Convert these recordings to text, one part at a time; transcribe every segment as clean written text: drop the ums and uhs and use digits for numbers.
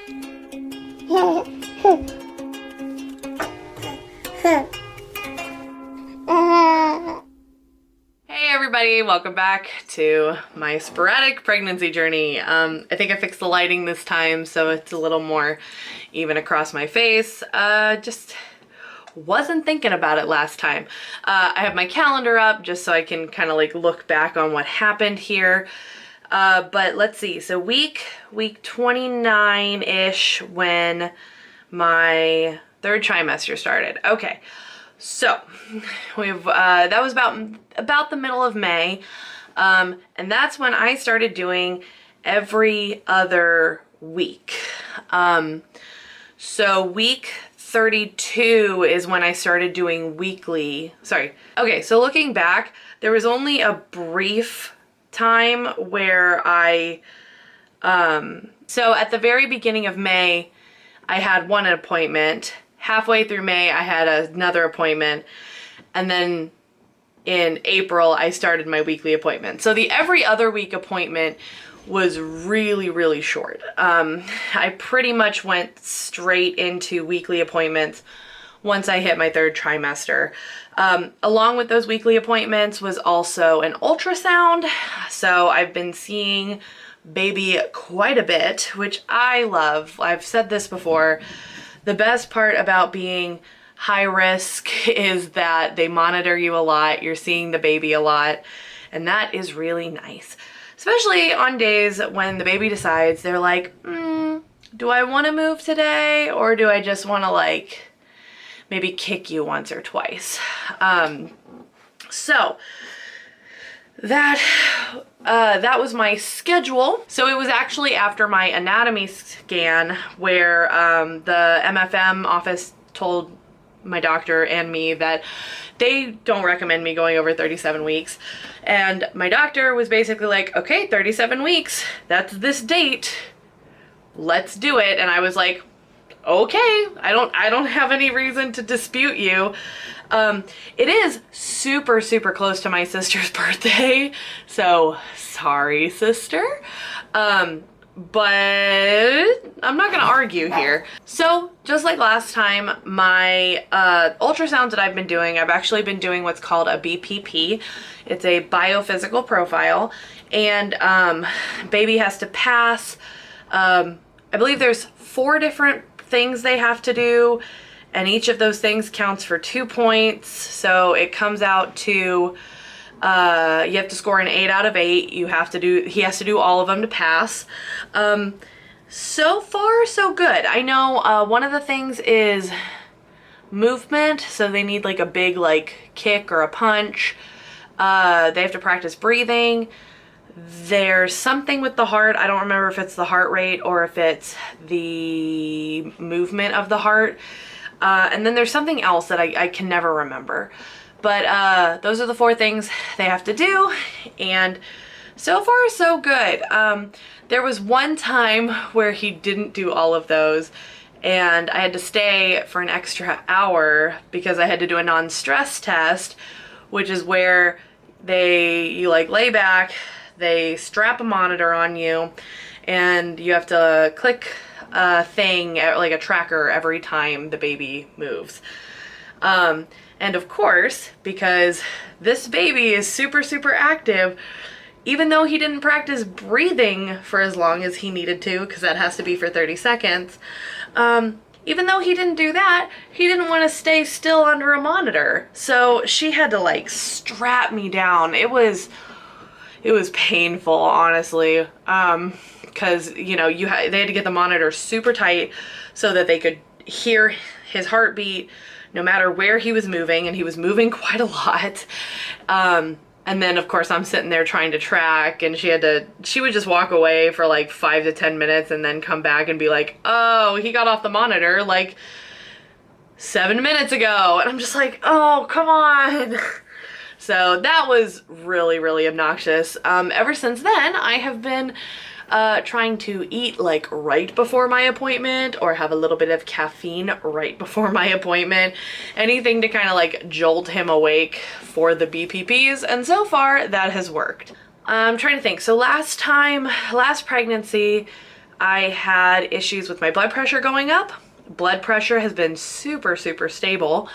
Hey everybody, welcome back to my sporadic pregnancy journey. I think I fixed the lighting this time so it's a little more even across my face. Just wasn't thinking about it last time. I have my calendar up just so I can kind of like look back on what happened here. But let's see, so week 29-ish when my third trimester started. Okay. So that was about the middle of May, and that's when I started doing every other week. So week 32 is when I started doing weekly. Okay, so looking back, there was only a brief time where so at the very beginning of May, I had one appointment. Halfway through May, I had another appointment, and then in April, I started my weekly appointment. So the every other week appointment was really, really short. I pretty much went straight into weekly appointments once I hit my third trimester. Along with those weekly appointments was also an ultrasound. So I've been seeing baby quite a bit, which I love. I've said this before. The best part about being high risk is that they monitor you a lot, you're seeing the baby a lot, and that is really nice. Especially on days when the baby decides, they're like, do I want to move today, or do I just want to like maybe kick you once or twice? So that was my schedule. So it was actually after my anatomy scan where the MFM office told my doctor and me that they don't recommend me going over 37 weeks. And my doctor was basically like, okay, 37 weeks, that's this date, let's do it. And I was like, okay, I don't have any reason to dispute you. It is super, super close to my sister's birthday, so sorry, sister. But I'm not gonna argue here. So just like last time, my ultrasounds that I've been doing, I've actually been doing what's called a BPP. It's a biophysical profile, and baby has to pass, I believe there's 4 different things they have to do, and each of those things counts for 2 points. So it comes out to you have to score an 8 out of 8. He has to do all of them to pass. So far so good. I know one of the things is movement, so they need like a big like kick or a punch. They have to practice breathing. There's something with the heart. I don't remember if it's the heart rate or if it's the movement of the heart. And then there's something else that I can never remember. But those are the 4 things they have to do. And so far, so good. There was one time where he didn't do all of those, and I had to stay for an extra hour because I had to do a non-stress test, which is where you like lay back, they strap a monitor on you, and you have to click a thing, like a tracker, every time the baby moves. And of course, because this baby is super, super active, even though he didn't practice breathing for as long as he needed to, because that has to be for 30 seconds, even though he didn't do that, he didn't want to stay still under a monitor. So she had to like strap me down. It was painful, honestly, because you know they had to get the monitor super tight so that they could hear his heartbeat no matter where he was moving, and he was moving quite a lot. And then of course I'm sitting there trying to track, and she would just walk away for like 5 to 10 minutes and then come back and be like, oh, he got off the monitor like 7 minutes ago. And I'm just like, oh, come on. So that was really, really obnoxious. Ever since then, I have been trying to eat like right before my appointment, or have a little bit of caffeine right before my appointment. Anything to kind of like jolt him awake for the BPPs, and so far that has worked. I'm trying to think. So last pregnancy, I had issues with my blood pressure going up. Blood pressure has been super, super stable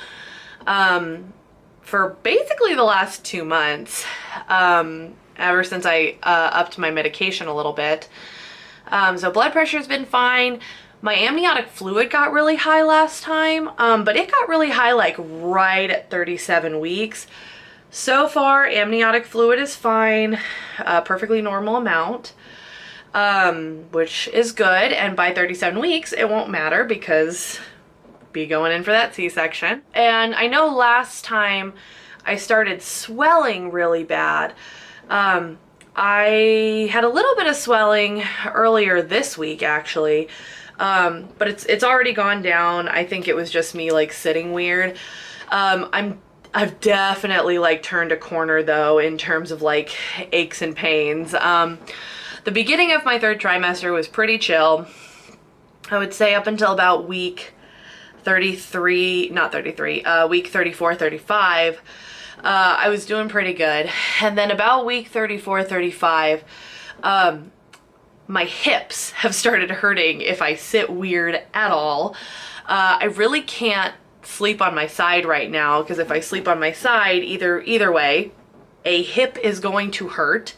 for basically the last 2 months, ever since I upped my medication a little bit. So blood pressure's been fine. My amniotic fluid got really high last time, but it got really high like right at 37 weeks. So far, amniotic fluid is fine, perfectly normal amount, which is good. And by 37 weeks, it won't matter because be going in for that C-section. And I know last time I started swelling really bad. I had a little bit of swelling earlier this week actually, but it's already gone down. I think it was just me like sitting weird. I've definitely like turned a corner though in terms of like aches and pains. The beginning of my third trimester was pretty chill. I would say up until about week 33, not 33, week 34, 35, I was doing pretty good. And then about week 34, 35, my hips have started hurting if I sit weird at all. I really can't sleep on my side right now because if I sleep on my side, either way, a hip is going to hurt.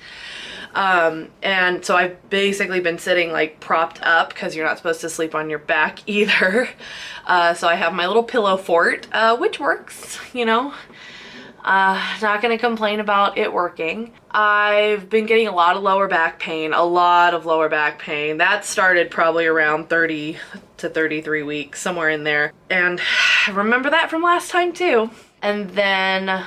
And so I've basically been sitting like propped up because you're not supposed to sleep on your back either. So I have my little pillow fort, which works, you know. Not gonna complain about it working. I've been getting a lot of lower back pain, That started probably around 30 to 33 weeks, somewhere in there. And I remember that from last time too. And then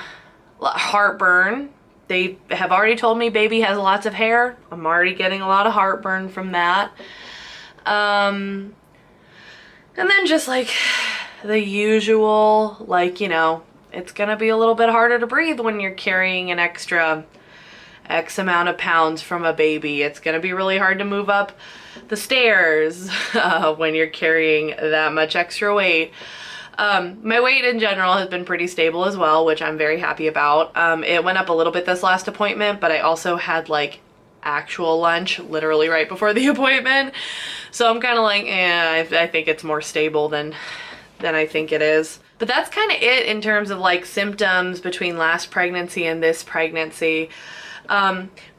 heartburn. They have already told me baby has lots of hair. I'm already getting a lot of heartburn from that. And then just like the usual, like, you know, it's gonna be a little bit harder to breathe when you're carrying an extra X amount of pounds from a baby. It's gonna be really hard to move up the stairs when you're carrying that much extra weight. My weight in general has been pretty stable as well, which I'm very happy about. It went up a little bit this last appointment, but I also had like actual lunch literally right before the appointment. So I'm kind of like, I think it's more stable than I think it is. But that's kind of it in terms of like symptoms between last pregnancy and this pregnancy.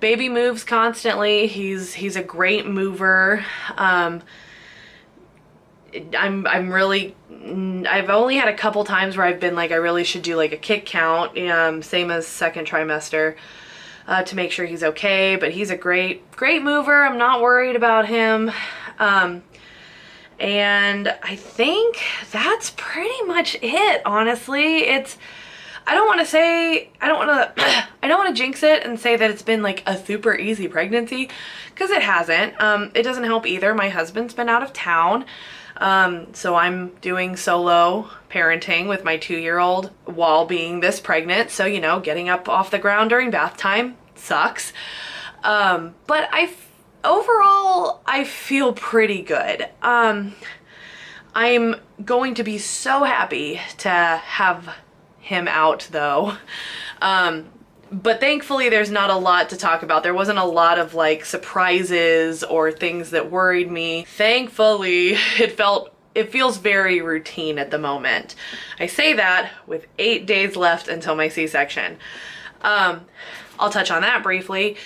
Baby moves constantly. He's a great mover. I've only had a couple times where I've been like, I really should do like a kick count, same as second trimester, to make sure he's okay, but he's a great mover. I'm not worried about him. And I think that's pretty much it, honestly. I don't want to jinx it and say that it's been like a super easy pregnancy, because it hasn't. It doesn't help either. My husband's been out of town. So I'm doing solo parenting with my 2-year-old while being this pregnant. So, you know, getting up off the ground during bath time sucks. But overall, I feel pretty good. I'm going to be so happy to have him out though. But thankfully there's not a lot to talk about. There wasn't a lot of like surprises or things that worried me. Thankfully, it feels very routine at the moment. I say that with 8 days left until my C-section. I'll touch on that briefly.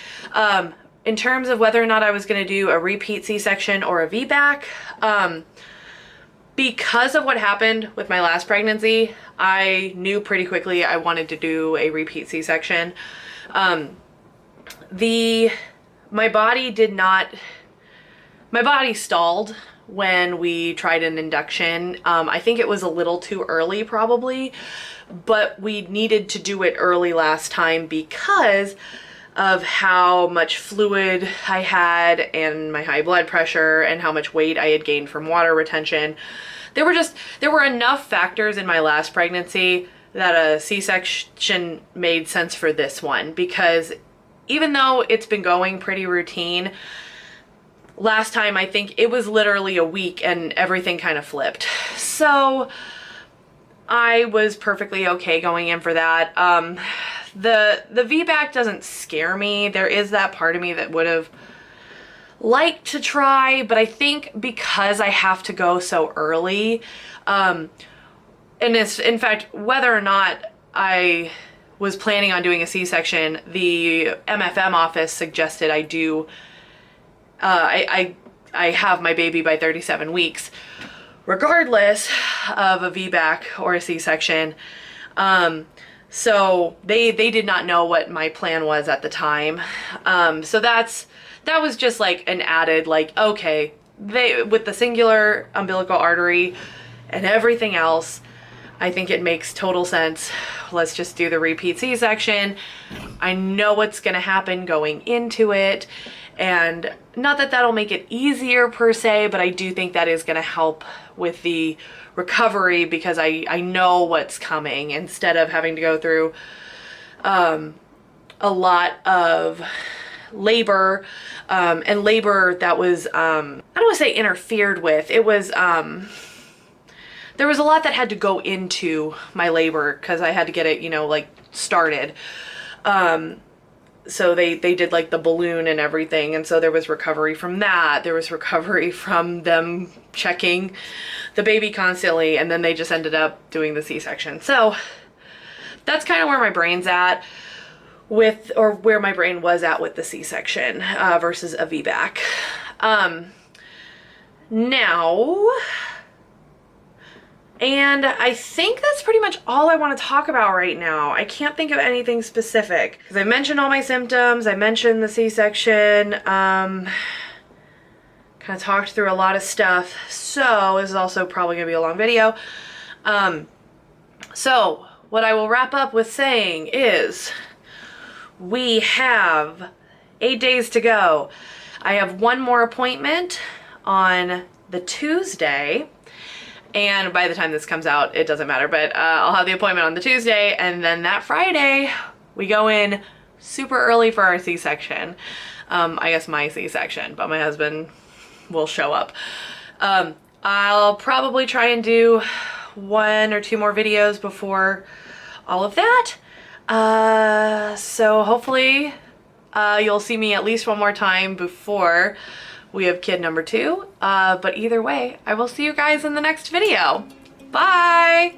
In terms of whether or not I was gonna do a repeat C-section or a VBAC, because of what happened with my last pregnancy, I knew pretty quickly I wanted to do a repeat C-section. My body stalled when we tried an induction. I think it was a little too early probably, but we needed to do it early last time because of how much fluid I had and my high blood pressure and how much weight I had gained from water retention. There were enough factors in my last pregnancy that a C-section made sense for this one, because even though it's been going pretty routine, last time I think it was literally a week and everything kind of flipped. So I was perfectly okay going in for that. The VBAC doesn't scare me. There is that part of me that would have like to try, but I think because I have to go so early, and it's, in fact, whether or not I was planning on doing a C-section, the MFM office suggested I do, I have my baby by 37 weeks, regardless of a VBAC or a C-section. So they did not know what my plan was at the time. So that was just like an added, like, okay, with the singular umbilical artery and everything else, I think it makes total sense. Let's just do the repeat C-section. I know what's gonna happen going into it. And not that that'll make it easier per se, but I do think that is gonna help with the recovery because I know what's coming instead of having to go through a lot of labor, and labor that was, I don't wanna say interfered with. It was, there was a lot that had to go into my labor because I had to get it, you know, like started. So they did like the balloon and everything. And so there was recovery from that. There was recovery from them checking the baby constantly. And then they just ended up doing the C-section. So that's kind of where my brain's at with, or where my brain was at with the C-section versus a VBAC. Now, and I think that's pretty much all I want to talk about right now. I can't think of anything specific because I mentioned all my symptoms. I mentioned the C-section, kind of talked through a lot of stuff. So this is also probably gonna be a long video. So what I will wrap up with saying is we have 8 days to go. I have one more appointment on the Tuesday. And by the time this comes out, it doesn't matter, but I'll have the appointment on the Tuesday, and then that Friday, we go in super early for our C-section. I guess my C-section, but my husband will show up. I'll probably try and do 1 or 2 more videos before all of that. So hopefully you'll see me at least one more time before we have kid number 2, but either way, I will see you guys in the next video. Bye!